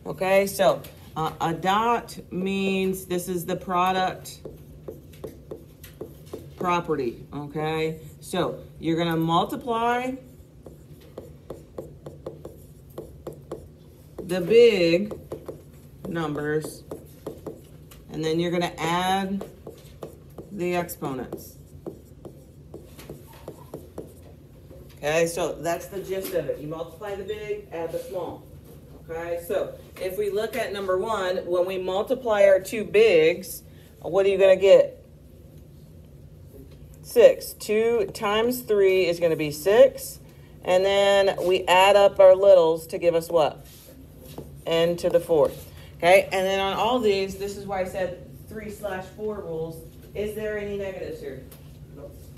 Okay, so a dot means this is the product property, okay? So you're gonna multiply the big numbers, and then you're gonna add the exponents. Okay, so that's the gist of it. You multiply the big, add the small. Okay, so if we look at number one, when we multiply our two bigs, what are you gonna get? 6. 2 times 3 is gonna be 6. And then we add up our littles to give us what? N to the 4th. Okay, and then on all these, this is why I said 3/4 rules. Is there any negatives here?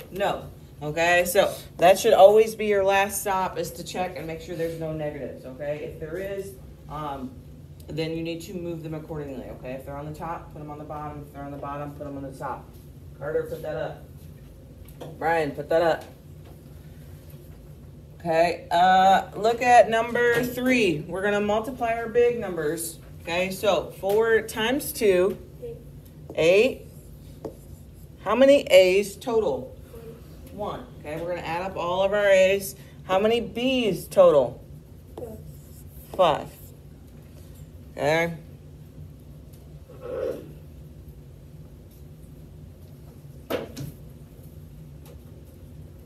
No. Okay, so that should always be your last stop, is to check and make sure there's no negatives. Okay, if there is, then you need to move them accordingly. Okay, if they're on the top, put them on the bottom. If they're on the bottom, put them on the top. Carter, put that up. Brian, put that up. Okay, look at number 3. We're gonna multiply our big numbers. Okay, so 4 times 2, 8. How many A's total? 1. Okay, we're gonna add up all of our A's. How many B's total? 5. Okay.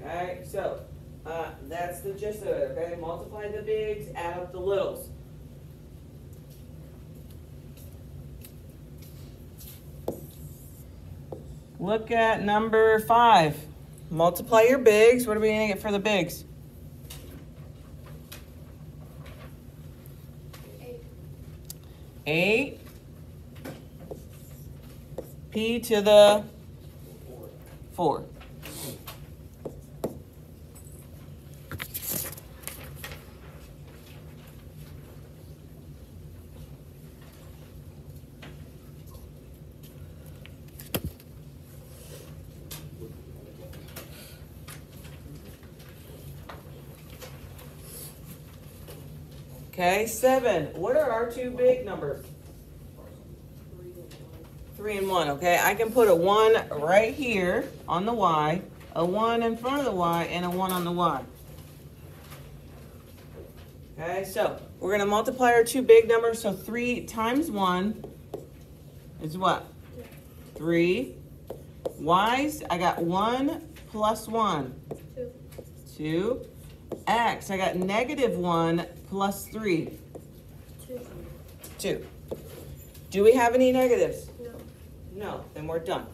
Okay, so that's the gist of it. Okay, multiply the bigs, add up the littles. Look at number 5. Multiply your bigs. What are we going to get for the bigs? 8. P to the 4. Okay, 7. What are our two big numbers? 3 and 1. Okay, I can put a 1 right here on the Y, a 1 in front of the Y, and a 1 on the Y. Okay, so we're going to multiply our two big numbers. So 3 times 1 is what? 3. Y's, I got 1 plus 1. 2. X, I got -1 plus 3. 2. Do we have any negatives? No. No, then we're done.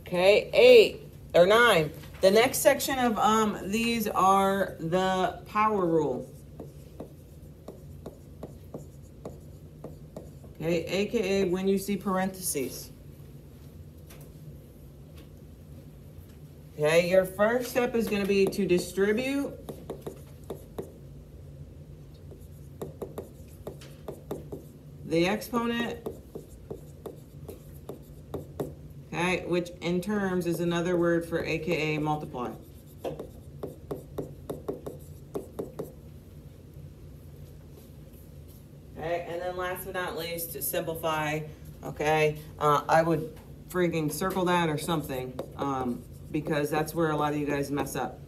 Okay, 8 or 9. The next section of these are the power rule. Okay, aka when you see parentheses. Okay, your first step is going to be to distribute the exponent, okay, which in terms is another word for aka multiply. Okay, and then last but not least, to simplify, okay, I would freaking circle that or something, because that's where a lot of you guys mess up.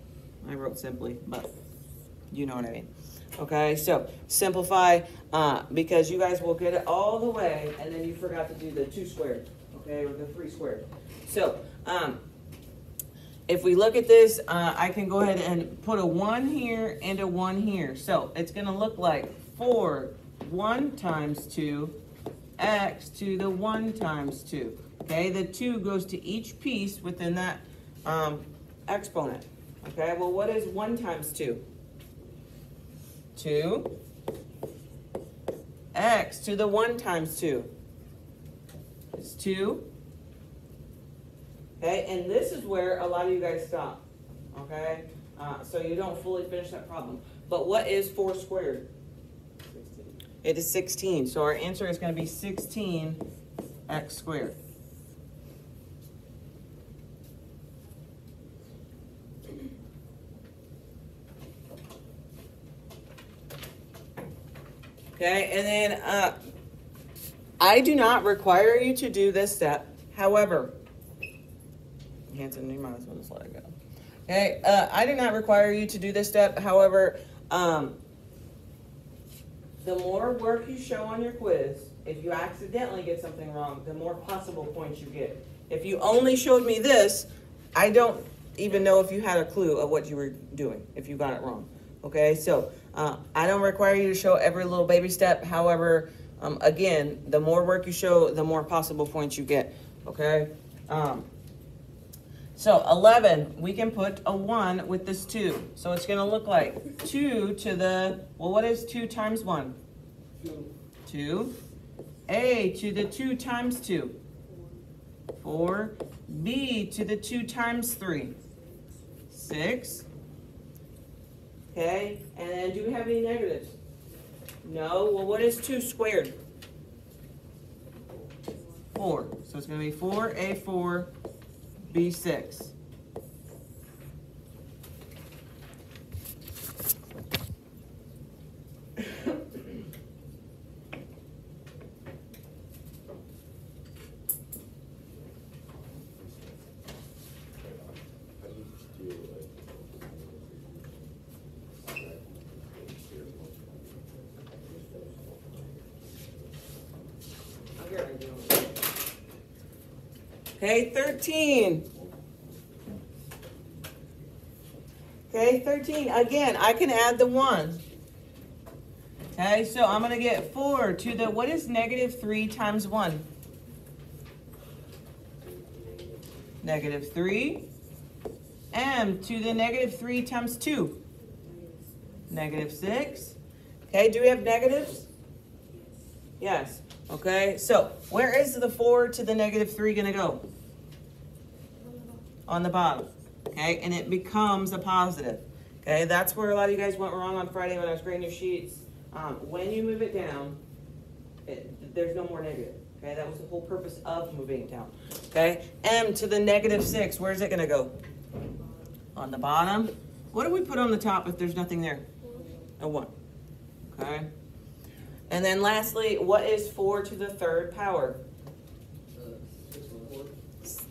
I wrote simply, but you know what I mean. Okay, so simplify, because you guys will get it all the way, and then you forgot to do the 2 squared, okay, or the 3 squared. So, if we look at this, I can go ahead and put a 1 here and a 1 here. So it's going to look like 4, 1 times 2, x to the 1 times 2. Okay, the 2 goes to each piece within that exponent. Okay, well, what is 1 times 2? 2. X to the 1 times 2 is 2. Okay, and this is where a lot of you guys stop. Okay, so you don't fully finish that problem. But what is 4 squared? It is 16. So our answer is going to be 16x squared. Okay, and then I do not require you to do this step. However, Hanson, you might as well just let it go. Okay, I do not require you to do this step. However, the more work you show on your quiz, if you accidentally get something wrong, the more possible points you get. If you only showed me this, I don't even know if you had a clue of what you were doing, if you got it wrong. Okay, so I don't require you to show every little baby step. However, again, the more work you show, the more possible points you get. Okay, so 11, we can put a 1 with this 2. So it's going to look like 2 to the, well, what is 2 times 1? 2. A to the 2 times 2. 4. B to the 2 times 3. 6. Okay, and then do we have any negatives? No. Well, what is 2 squared? 4. So it's going to be 4A4, B6. Okay, 13. Okay, 13. Again, I can add the 1. Okay, so I'm going to get 4 to the, what is negative 3 times 1? Negative 3. M to the negative 3 times 2. Negative 6. Okay, do we have negatives? Yes. Okay, so where is the 4 to the negative 3 going to go? On the bottom. Okay, and it becomes a positive. Okay, that's where a lot of you guys went wrong on Friday when I was grading your sheets. When you move it down, there's no more negative. Okay, that was the whole purpose of moving it down. Okay, M to the negative 6, where's it going to go? On the bottom. What do we put on the top if there's nothing there? A 1. Okay. And then lastly, what is 4 to the 3rd power?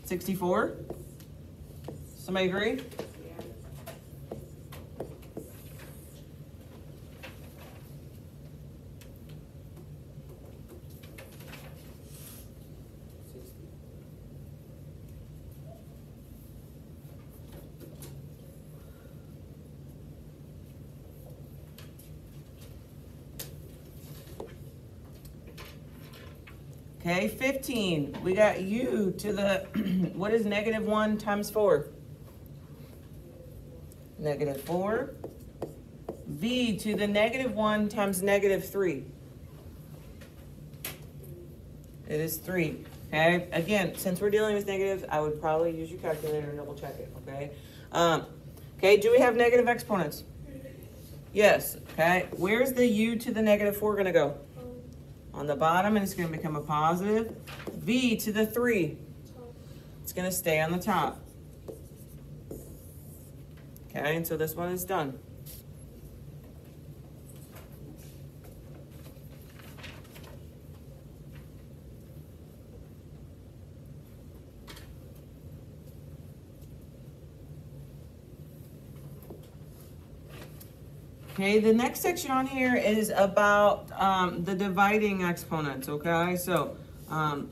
64? Somebody agree? Okay, 15. We got U to the, what is negative 1 times 4? Negative 4. V to the negative 1 times negative 3. It is 3. Okay, again, since we're dealing with negatives, I would probably use your calculator and double check it, okay? Okay, do we have negative exponents? Yes, okay. Where's the U to the negative 4 going to go? On the bottom, and it's going to become a positive. V to the 3. It's going to stay on the top. Okay, and so this one is done. Okay, the next section on here is about the dividing exponents, okay? So, how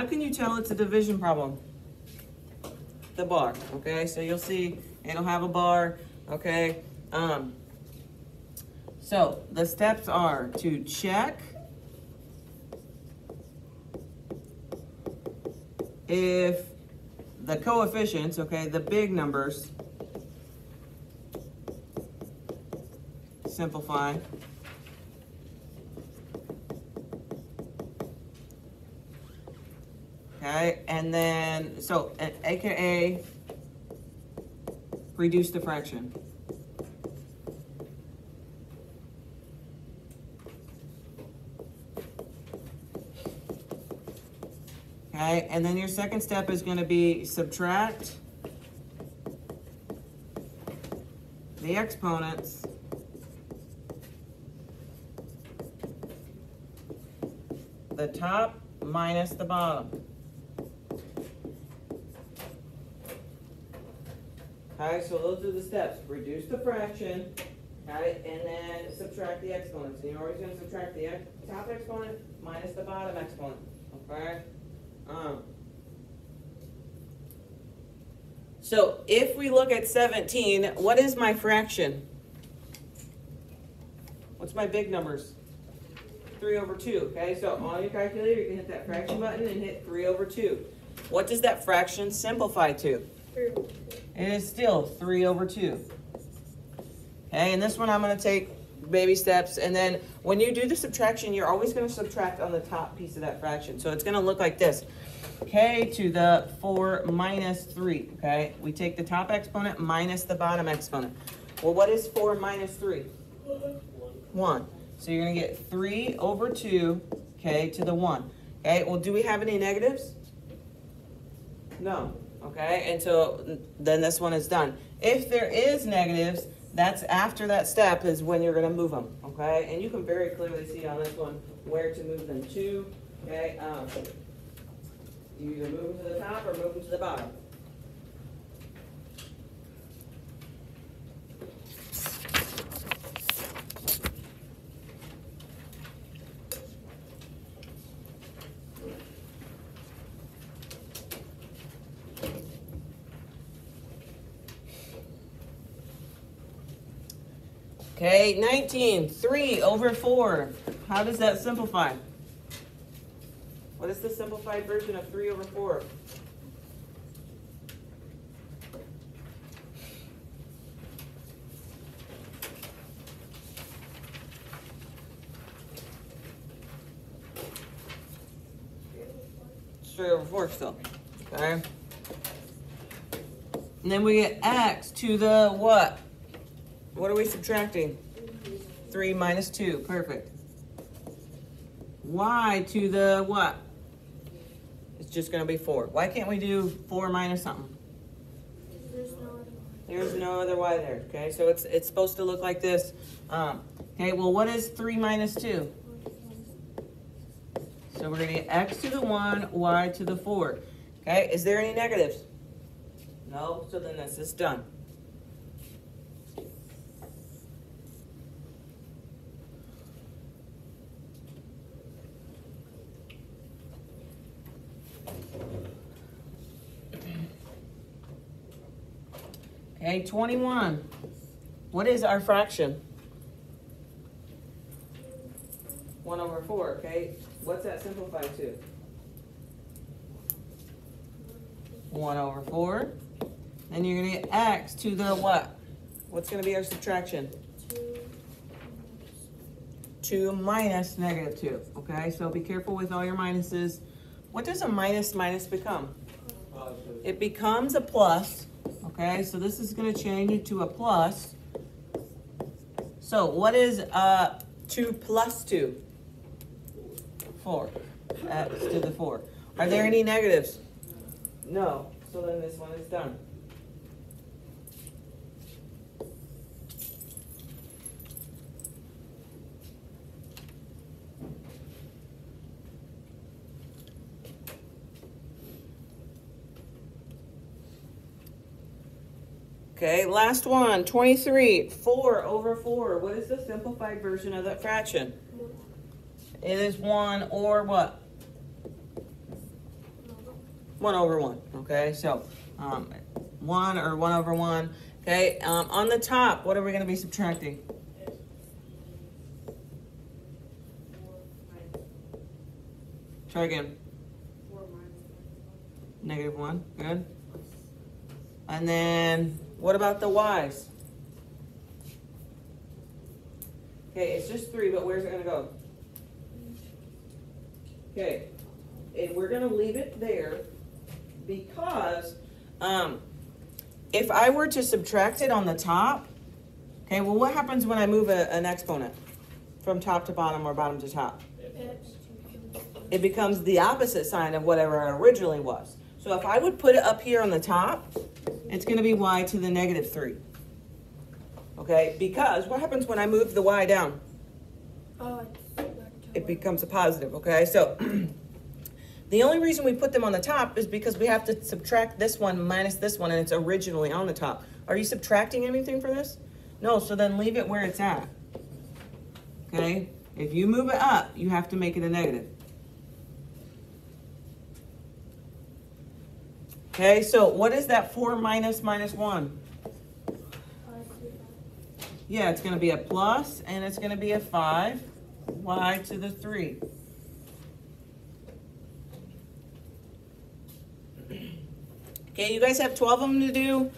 can you tell it's a division problem? The bar, okay? So you'll see it'll have a bar, okay? So the steps are to check if the coefficients, okay, the big numbers, simplify. Okay, and then, so, AKA reduce the fraction. Okay, and then your second step is going to be subtract the exponents the top minus the bottom. Okay, so those are the steps. Reduce the fraction, okay, and then subtract the exponents. And you're always going to subtract the top exponent minus the bottom exponent, okay? So if we look at 17, what is my fraction? What's my big numbers? 3 over 2, okay? So on your calculator, you can hit that fraction button and hit 3 over 2. What does that fraction simplify to? 3 over 2. It is still 3 over 2. Okay, and this one I'm going to take baby steps, and then when you do the subtraction, you're always going to subtract on the top piece of that fraction. So it's going to look like this. K to the 4 minus 3, okay? We take the top exponent minus the bottom exponent. Well, what is 4 minus 3? 1. So you're going to get 3 over 2, K to the 1. Okay, well, do we have any negatives? No. Okay, and so then this one is done. If there is negatives, that's after that step is when you're going to move them, okay? And you can very clearly see on this one where to move them to, okay? You either move them to the top or move them to the bottom. Okay, 19, 3 over 4. How does that simplify? What is the simplified version of 3 over 4? It's 3 over 4 still, okay? And then we get x to the what? What are we subtracting? 3 minus 2. Perfect. Y to the what? It's just going to be 4. Why can't we do 4 minus something? There's no other y there. Okay, so it's supposed to look like this. Okay, well, what is 3 minus 2? So we're going to get x to the 1, y to the 4. Okay, is there any negatives? No, so then this is done. Okay, 21. What is our fraction? 1 over 4, okay? What's that simplify to? 1 over 4. Then you're going to get x to the what? What's going to be our subtraction? 2 minus negative 2, okay? So be careful with all your minuses. What does a minus become? It becomes a plus. Okay, so this is going to change it to a plus. So what is 2 plus 2? 4. X to the 4. Are there any negatives? No. So then this one is done. Okay, last one, 23, 4 over 4. What is the simplified version of that fraction? It is 1 or what? 1 over 1, okay? So, 1 or 1 over 1. Okay, on the top, what are we going to be subtracting? Try again. Negative 1, good. And then, what about the y's? Okay, it's just 3, but where's it going to go? Okay, and we're going to leave it there because if I were to subtract it on the top, okay, well, what happens when I move an exponent from top to bottom or bottom to top? It becomes the opposite sign of whatever it originally was. So if I would put it up here on the top, it's going to be y to the negative 3. Okay, because what happens when I move the y down? It becomes a positive, okay? So the only reason we put them on the top is because we have to subtract this one minus this one, and it's originally on the top. Are you subtracting anything for this? No, so then leave it where it's at. Okay? If you move it up, you have to make it a negative. Okay, so what is that 4 minus 1? Yeah, it's going to be a plus, and it's going to be a 5, y to the 3. Okay, you guys have 12 of them to do.